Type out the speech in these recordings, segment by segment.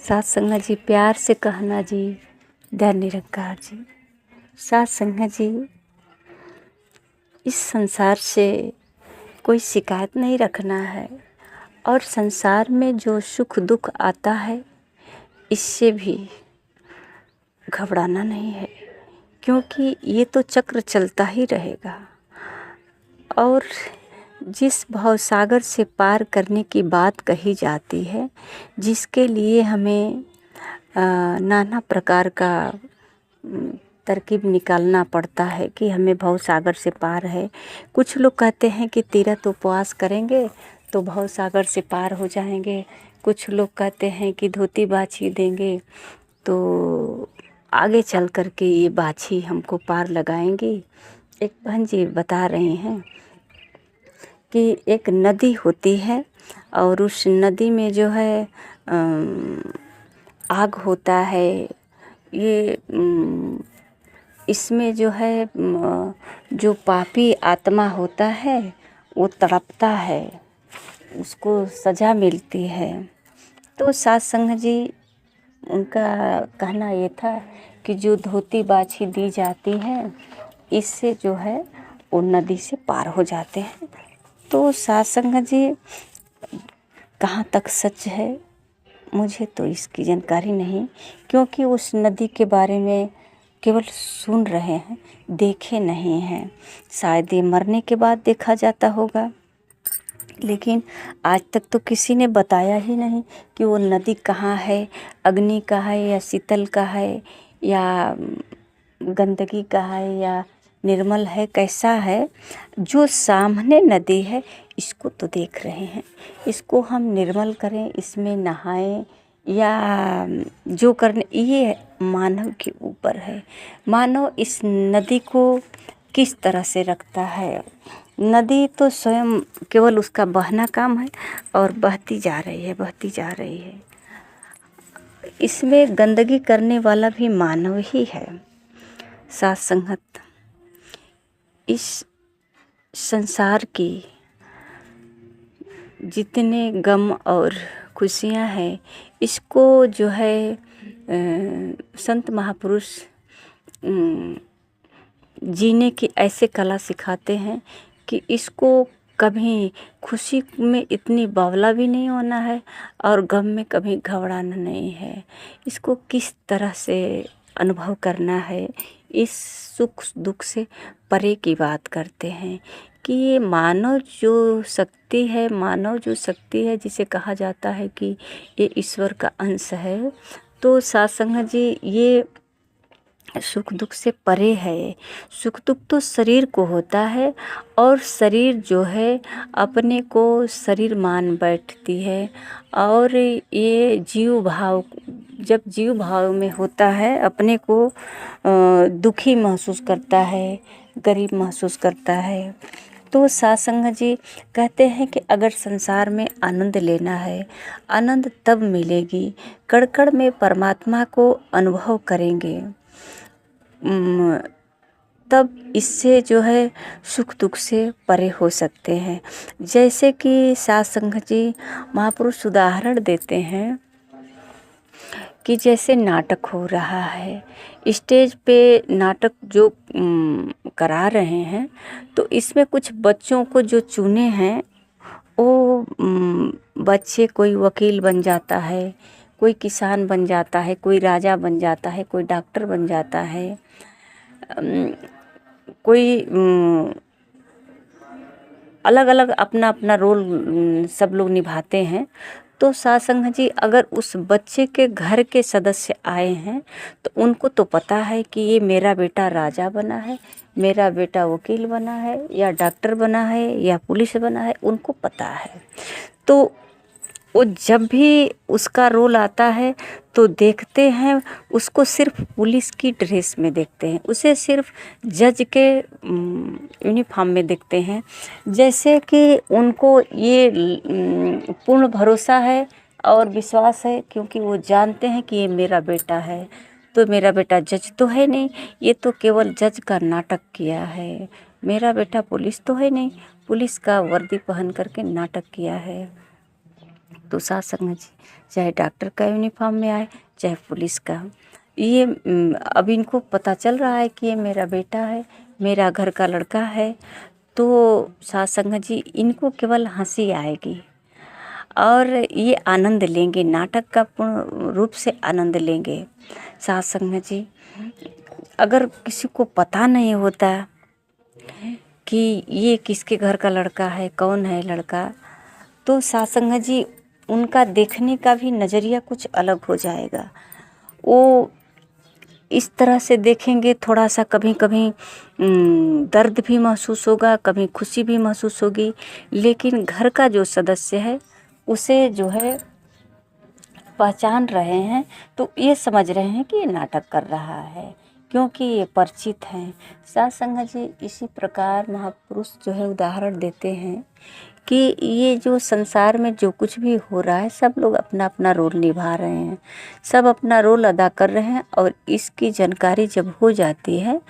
साथ संगत जी, प्यार से कहना जी, धन निरंकार जी। साथ संगत जी, इस संसार से कोई शिकायत नहीं रखना है और संसार में जो सुख दुख आता है इससे भी घबराना नहीं है, क्योंकि ये तो चक्र चलता ही रहेगा। और जिस भवसागर से पार करने की बात कही जाती है, जिसके लिए हमें नाना प्रकार का तरकीब निकालना पड़ता है कि हमें भवसागर से पार है। कुछ लोग कहते हैं कि तीर्थ उपवास करेंगे तो भवसागर से पार हो जाएंगे। कुछ लोग कहते हैं कि धोती बाछी देंगे तो आगे चल कर के ये बाछी हमको पार लगाएंगी। एक बहन जी बता रही हैं कि एक नदी होती है और उस नदी में जो है आग होता है। ये इसमें जो है जो पापी आत्मा होता है वो तड़पता है, उसको सज़ा मिलती है। तो साथ संगत जी, उनका कहना ये था कि जो धोती बाछी दी जाती है इससे जो है वो नदी से पार हो जाते हैं। तो साथ संगत जी, कहाँ तक सच है मुझे तो इसकी जानकारी नहीं, क्योंकि उस नदी के बारे में केवल सुन रहे हैं, देखे नहीं हैं। शायद ये मरने के बाद देखा जाता होगा, लेकिन आज तक तो किसी ने बताया ही नहीं कि वो नदी कहाँ है, अग्नि का है या शीतल का है या गंदगी का है या निर्मल है, कैसा है। जो सामने नदी है इसको तो देख रहे हैं, इसको हम निर्मल करें, इसमें नहाएं या जो करने, ये मानव के ऊपर है। मानव इस नदी को किस तरह से रखता है। नदी तो स्वयं केवल उसका बहना काम है और बहती जा रही है, बहती जा रही है। इसमें गंदगी करने वाला भी मानव ही है। साथ संगत, इस संसार की जितने गम और खुशियाँ हैं इसको जो है संत महापुरुष जीने की ऐसे कला सिखाते हैं कि इसको कभी खुशी में इतनी बावला भी नहीं होना है और गम में कभी घबराना नहीं है। इसको किस तरह से अनुभव करना है, इस सुख दुख से परे की बात करते हैं कि ये मानव जो शक्ति है, मानव जो शक्ति है जिसे कहा जाता है कि ये ईश्वर का अंश है। तो साथ संगत जी, ये सुख दुख से परे है। सुख दुख तो शरीर को होता है और शरीर जो है अपने को शरीर मान बैठती है। और ये जीव भाव, जब जीव भाव में होता है अपने को दुखी महसूस करता है, गरीब महसूस करता है। तो साथ संगत जी कहते हैं कि अगर संसार में आनंद लेना है, आनंद तब मिलेगी कण कण में परमात्मा को अनुभव करेंगे, तब इससे जो है सुख दुख से परे हो सकते हैं। जैसे कि साथ संगत जी महापुरुष उदाहरण देते हैं कि जैसे नाटक हो रहा है, स्टेज पे नाटक जो करा रहे हैं, तो इसमें कुछ बच्चों को जो चुने हैं वो बच्चे, कोई वकील बन जाता है, कोई किसान बन जाता है, कोई राजा बन जाता है, कोई डॉक्टर बन जाता है, कोई अलग अलग अपना अपना रोल सब लोग निभाते हैं। तो साथ संगत जी, अगर उस बच्चे के घर के सदस्य आए हैं तो उनको तो पता है कि ये मेरा बेटा राजा बना है, मेरा बेटा वकील बना है या डॉक्टर बना है या पुलिस बना है, उनको पता है। तो वो जब भी उसका रोल आता है तो देखते हैं उसको सिर्फ पुलिस की ड्रेस में देखते हैं, उसे सिर्फ जज के यूनिफॉर्म में देखते हैं। जैसे कि उनको ये पूर्ण भरोसा है और विश्वास है, क्योंकि वो जानते हैं कि ये मेरा बेटा है। तो मेरा बेटा जज तो है नहीं, ये तो केवल जज का नाटक किया है। मेरा बेटा पुलिस तो है नहीं, पुलिस का वर्दी पहन करके नाटक किया है। तो सास संगत जी चाहे डॉक्टर का यूनिफॉर्म में आए चाहे पुलिस का, ये अब इनको पता चल रहा है कि ये मेरा बेटा है, मेरा घर का लड़का है, तो सास संगत जी इनको केवल हंसी आएगी और ये आनंद लेंगे, नाटक का पूर्ण रूप से आनंद लेंगे। सास संगत जी अगर किसी को पता नहीं होता कि ये किसके घर का लड़का है, कौन है लड़का, तो सास संगत जी उनका देखने का भी नज़रिया कुछ अलग हो जाएगा। वो इस तरह से देखेंगे, थोड़ा सा कभी कभी दर्द भी महसूस होगा, कभी खुशी भी महसूस होगी, लेकिन घर का जो सदस्य है उसे जो है पहचान रहे हैं, तो ये समझ रहे हैं कि ये नाटक कर रहा है, क्योंकि ये परिचित हैं। सास संगत जी इसी प्रकार महापुरुष जो है उदाहरण देते हैं कि ये जो संसार में जो कुछ भी हो रहा है, सब लोग अपना अपना रोल निभा रहे हैं, सब अपना रोल अदा कर रहे हैं, और इसकी जानकारी जब हो जाती है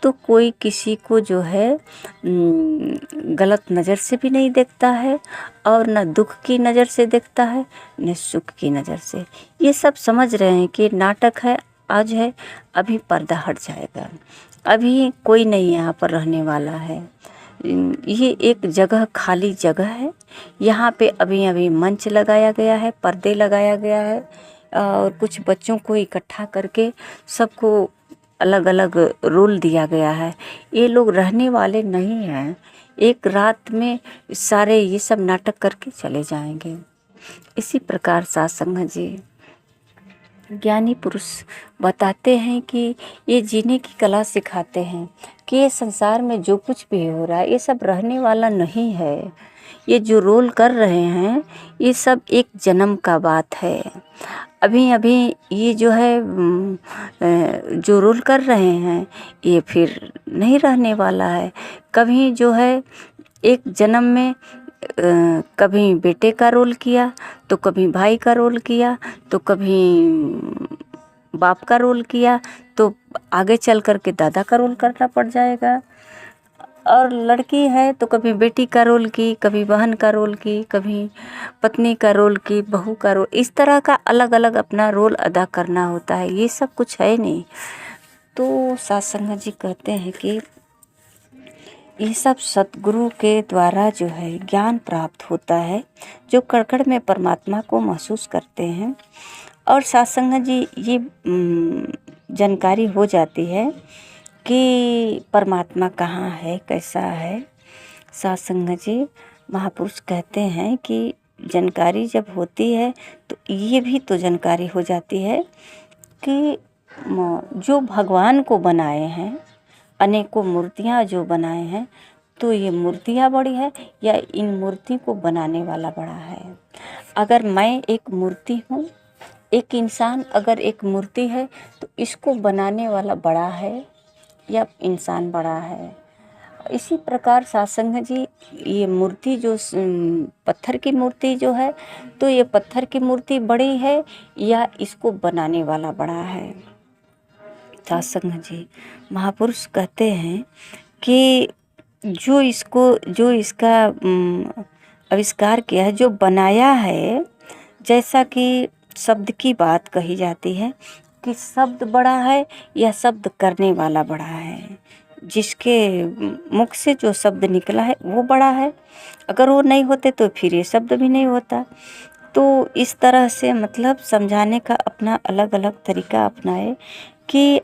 तो कोई किसी को जो है गलत नज़र से भी नहीं देखता है, और न दुख की नज़र से देखता है न सुख की नज़र से। ये सब समझ रहे हैं कि नाटक है, आज है, अभी पर्दा हट जाएगा, अभी कोई नहीं यहाँ पर रहने वाला है, ये एक जगह खाली जगह है, यहाँ पे अभी अभी मंच लगाया गया है, पर्दे लगाया गया है, और कुछ बच्चों को इकट्ठा करके सबको अलग अलग रोल दिया गया है। ये लोग रहने वाले नहीं हैं, एक रात में सारे ये सब नाटक करके चले जाएंगे। इसी प्रकार सास संगत जी ज्ञानी पुरुष बताते हैं कि ये जीने की कला सिखाते हैं कि ये संसार में जो कुछ भी हो रहा है ये सब रहने वाला नहीं है, ये जो रोल कर रहे हैं ये सब एक जन्म का बात है। अभी अभी ये जो है जो रोल कर रहे हैं ये फिर नहीं रहने वाला है। कभी जो है एक जन्म में कभी बेटे का रोल किया, तो कभी भाई का रोल किया, तो कभी बाप का रोल किया, तो आगे चल कर के दादा का रोल करना पड़ जाएगा। और लड़की है तो कभी बेटी का रोल की, कभी बहन का रोल की, कभी पत्नी का रोल की, बहू का रोल, इस तरह का अलग अलग अपना रोल अदा करना होता है। ये सब कुछ है नहीं। तो सास संगत जी कहते हैं कि ये सब सतगुरु के द्वारा जो है ज्ञान प्राप्त होता है, जो कड़कड़ में परमात्मा को महसूस करते हैं। और सास संगत जी ये जानकारी हो जाती है कि परमात्मा कहाँ है, कैसा है। सास संगत जी महापुरुष कहते हैं कि जानकारी जब होती है तो ये भी तो जानकारी हो जाती है कि जो भगवान को बनाए हैं, अनेकों मूर्तियाँ जो बनाए हैं, तो ये मूर्तियाँ बड़ी है या इन मूर्ति को बनाने वाला बड़ा है। अगर मैं एक मूर्ति हूँ, एक इंसान अगर एक मूर्ति है, तो इसको बनाने वाला बड़ा है या इंसान बड़ा है। इसी प्रकार सास संगत जी ये मूर्ति जो पत्थर की मूर्ति जो है, तो ये पत्थर की मूर्ति बड़ी है या इसको बनाने वाला बड़ा है। सास संगत जी महापुरुष कहते हैं कि जो इसका आविष्कार किया है, जो बनाया है, जैसा कि शब्द की बात कही जाती है कि शब्द बड़ा है या शब्द करने वाला बड़ा है। जिसके मुख से जो शब्द निकला है वो बड़ा है, अगर वो नहीं होते तो फिर ये शब्द भी नहीं होता। तो इस तरह से मतलब समझाने का अपना अलग अलग तरीका अपनाए कि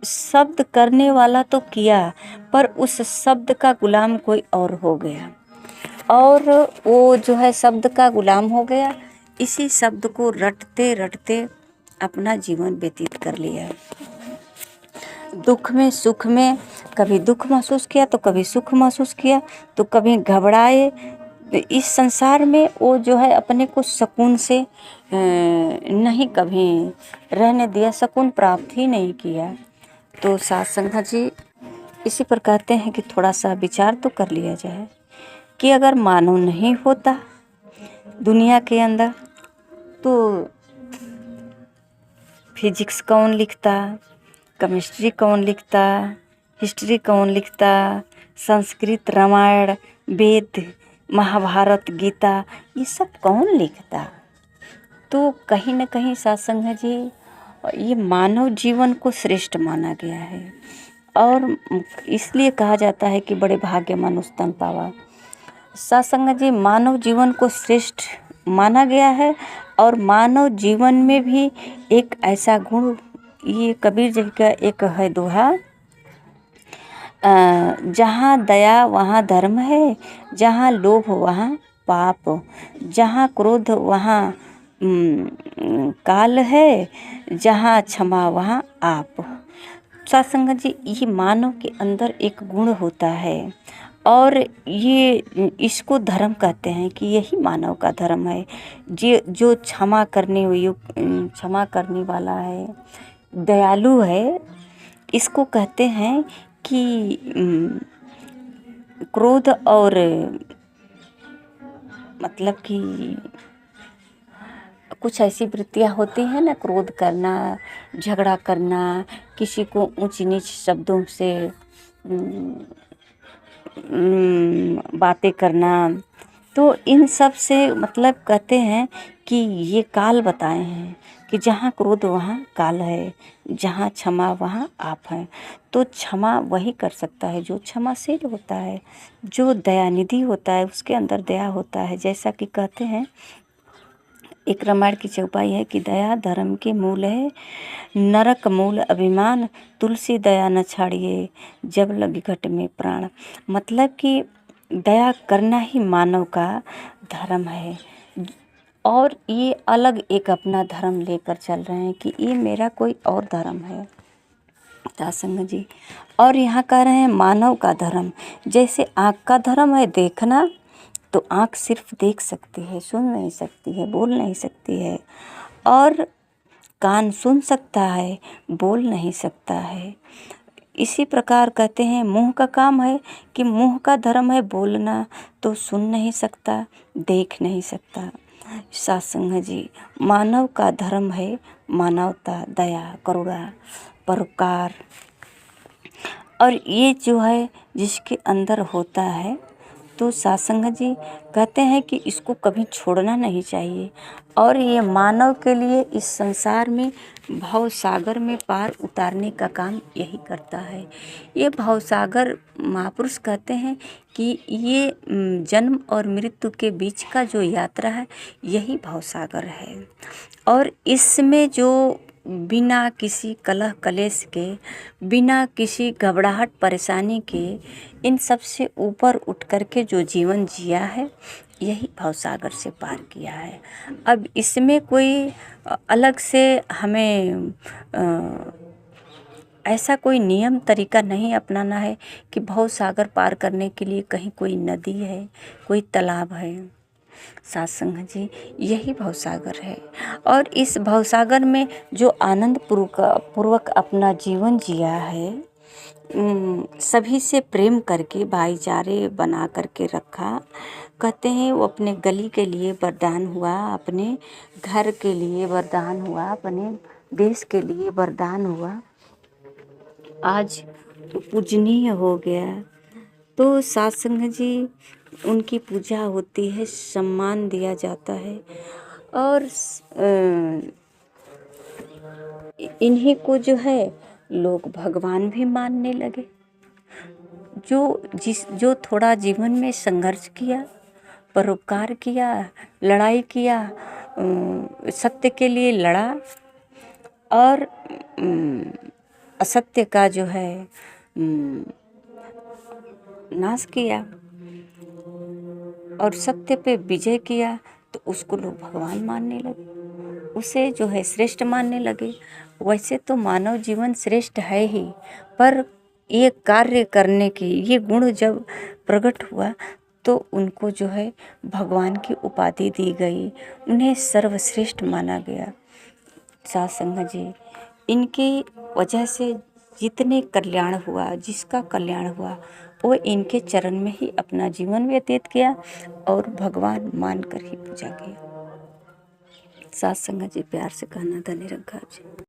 शब्द करने वाला तो किया, पर उस शब्द का गुलाम कोई और हो गया, और वो जो है शब्द का गुलाम हो गया, इसी शब्द को रटते रटते अपना जीवन व्यतीत कर लिया। दुख में सुख में कभी दुख महसूस किया तो कभी सुख महसूस किया, तो कभी घबराए। इस संसार में वो जो है अपने को सुकून से नहीं कभी रहने दिया, सुकून प्राप्त ही नहीं किया। तो सास संगत जी इसी पर कहते हैं कि थोड़ा सा विचार तो कर लिया जाए कि अगर मानव नहीं होता दुनिया के अंदर, तो फिजिक्स कौन लिखता, केमिस्ट्री कौन लिखता, हिस्ट्री कौन लिखता, संस्कृत, रामायण, वेद, महाभारत, गीता, ये सब कौन लिखता। तो कहीं न कहीं सत्संग जी ये मानव जीवन को श्रेष्ठ माना गया है और इसलिए कहा जाता है कि बड़े भाग्य मनुष्य तन पावा। सत्संग जी मानव जीवन को श्रेष्ठ माना गया है और मानव जीवन में भी एक ऐसा गुण, ये कबीर जी का एक है दोहा, जहाँ दया वहाँ धर्म है, जहाँ लोभ वहाँ पाप, जहाँ क्रोध वहाँ काल है, जहाँ क्षमा वहाँ आप। सत्संग जी ये मानव के अंदर एक गुण होता है और ये इसको धर्म कहते हैं कि यही मानव का धर्म है। जो क्षमा करने वाला है, दयालु है, इसको कहते हैं कि क्रोध और मतलब कि कुछ ऐसी वृत्तियाँ होती हैं ना, क्रोध करना, झगड़ा करना, किसी को ऊंच नीच शब्दों से बातें करना, तो इन सब से मतलब कहते हैं कि ये काल बताए हैं कि जहाँ क्रोध वहाँ काल है, जहाँ क्षमा वहाँ आप हैं। तो क्षमा वही कर सकता है जो क्षमाशील होता है, जो दयानिधि होता है, उसके अंदर दया होता है। जैसा कि कहते हैं, एक रामायण की चौपाई है कि दया धर्म के मूल है, नरक मूल अभिमान, तुलसी दया न छाड़िए, जब लगी घट में प्राण। मतलब कि दया करना ही मानव का धर्म है और ये अलग एक अपना धर्म लेकर चल रहे हैं कि ये मेरा कोई और धर्म है सत्संग जी। और यहाँ कह रहे हैं मानव का धर्म, जैसे आँख का धर्म है देखना, तो आँख सिर्फ देख सकती है, सुन नहीं सकती है, बोल नहीं सकती है, और कान सुन सकता है, बोल नहीं सकता है। इसी प्रकार कहते हैं मुंह का काम है कि मुंह का धर्म है बोलना, तो सुन नहीं सकता, देख नहीं सकता। सत्संग जी मानव का धर्म है मानवता, दया, करुणा, परोपकार, और ये जो है जिसके अंदर होता है, तो सत्संग जी कहते हैं कि इसको कभी छोड़ना नहीं चाहिए। और ये मानव के लिए इस संसार में भव सागर में पार उतारने का काम यही करता है। ये भव सागर महापुरुष कहते हैं कि ये जन्म और मृत्यु के बीच का जो यात्रा है यही भव सागर है। और इसमें जो बिना किसी कलह कलेश के, बिना किसी घबराहट परेशानी के, इन सब से ऊपर उठ कर के जो जीवन जिया है यही भवसागर से पार किया है। अब इसमें कोई अलग से हमें ऐसा कोई नियम तरीका नहीं अपनाना है कि भवसागर पार करने के लिए कहीं कोई नदी है, कोई तालाब है। सत्संग जी यही भवसागर है और इस भवसागर में जो आनंद पूर्वक अपना जीवन जिया है, सभी से प्रेम करके भाईचारे बना करके रखा। कहते हैं वो अपने गली के लिए वरदान हुआ, अपने घर के लिए वरदान हुआ, अपने देश के लिए वरदान हुआ, आज पूजनीय हो गया। तो सत्संग जी उनकी पूजा होती है, सम्मान दिया जाता है और इन्हीं को जो है लोग भगवान भी मानने लगे। जो थोड़ा जीवन में संघर्ष किया, परोपकार किया, लड़ाई किया, सत्य के लिए लड़ा और असत्य का जो है नाश किया और सत्य पे विजय किया, तो उसको लोग भगवान मानने लगे, उसे जो है श्रेष्ठ मानने लगे। वैसे तो मानव जीवन श्रेष्ठ है ही, पर ये कार्य करने की ये गुण जब प्रकट हुआ तो उनको जो है भगवान की उपाधि दी गई, उन्हें सर्वश्रेष्ठ माना गया। सत्संग जी इनकी वजह से जितने कल्याण हुआ, जिसका कल्याण हुआ वो इनके चरण में ही अपना जीवन व्यतीत किया और भगवान मानकर ही पूजा किया। सत्संग जी प्यार से कहना, धन्य रंगा जी।